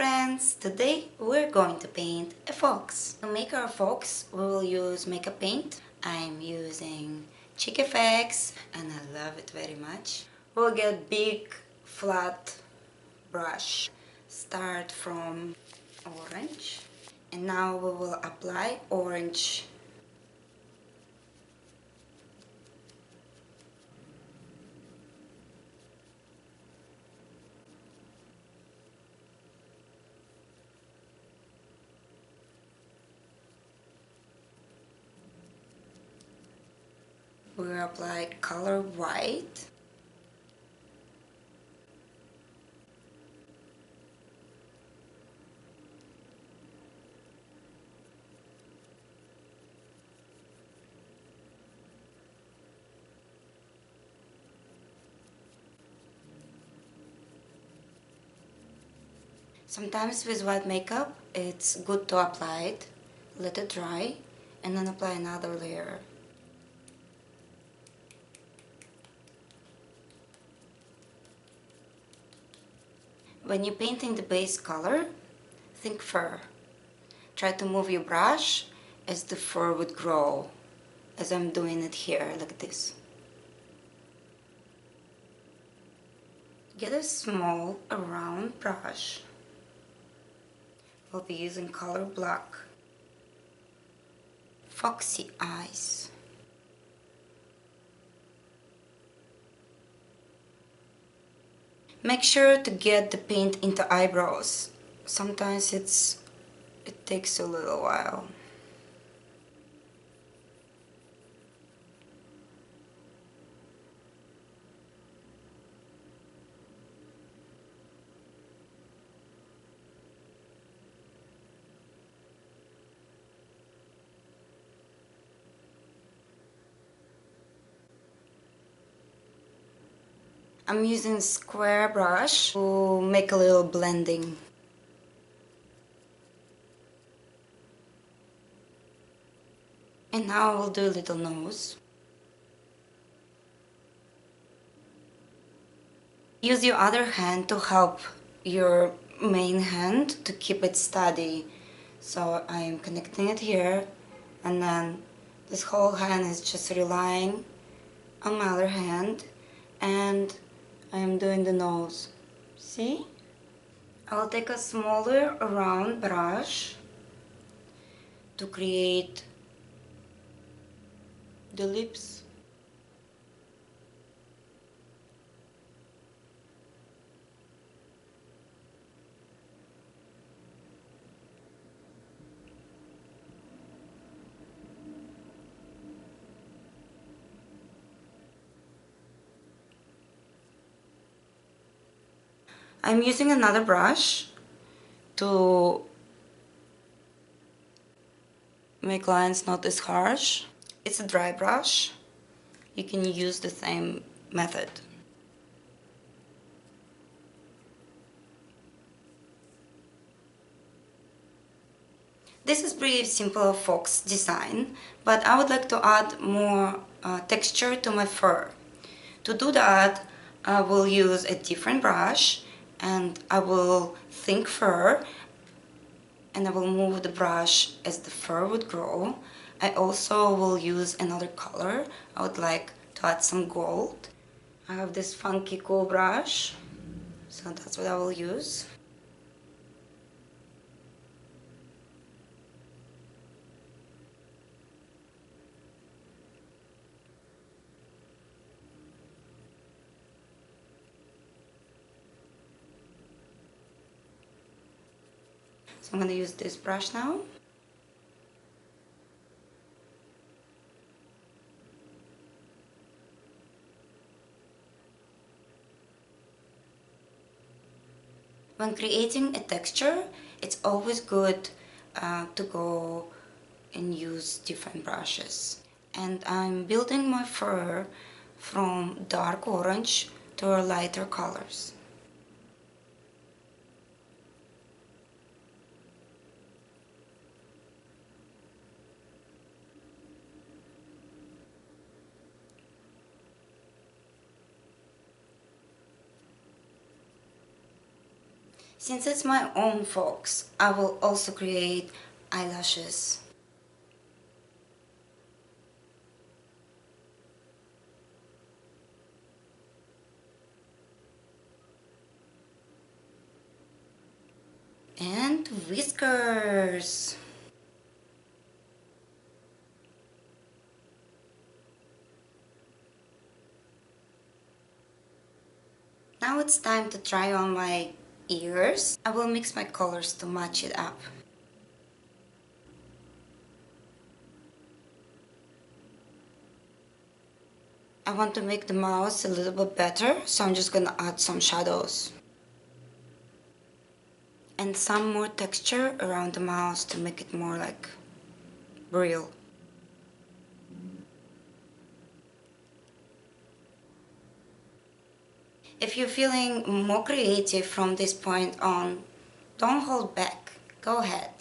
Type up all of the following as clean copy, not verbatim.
friends! Today we're going to paint a fox. To make our fox we will use makeup paint. I'm using Chick FX and I love it very much. We'll get big flat brush. Start from orange and now we will apply orange. We'll apply color white. Sometimes with white makeup it's good to apply it, let it dry, and then apply another layer. When you're painting the base color, think fur. Try to move your brush as the fur would grow, as I'm doing it here, like this. Get a small, round brush. We'll be using color black. Foxy eyes. Make sure to get the paint into eyebrows. Sometimes it takes a little while. I'm using square brush to make a little blending. And now we'll do a little nose. Use your other hand to help your main hand to keep it steady. So I'm connecting it here, and then this whole hand is just relying on my other hand, and I'm doing the nose. See? I'll take a smaller round brush to create the lips. I'm using another brush to make lines not as harsh. It's a dry brush. You can use the same method. This is pretty simple fox design, but I would like to add more texture to my fur. To do that, I will use a different brush and I will think fur, and I will move the brush as the fur would grow. I also will use another color. I would like to add some gold. I have this funky cool brush, so that's what I will use. So I'm going to use this brush now. When creating a texture, it's always good to go and use different brushes. And I'm building my fur from dark orange to lighter colors. Since it's my own fox, I will also create eyelashes. And whiskers. Now it's time to try on my ears. I will mix my colors to match it up. I want to make the mouth a little bit better, so I'm just gonna add some shadows. And some more texture around the mouth to make it more like real. If you're feeling more creative from this point on, don't hold back. Go ahead.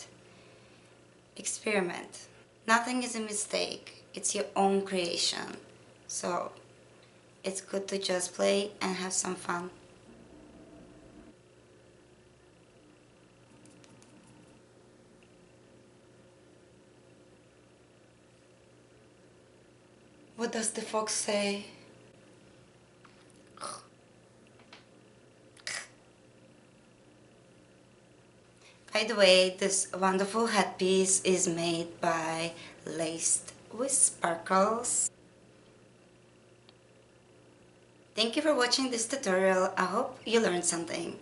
Experiment. Nothing is a mistake. It's your own creation. So it's good to just play and have some fun. What does the fox say? By the way, this wonderful headpiece is made by Laced with Sparkles. Thank you for watching this tutorial. I hope you learned something.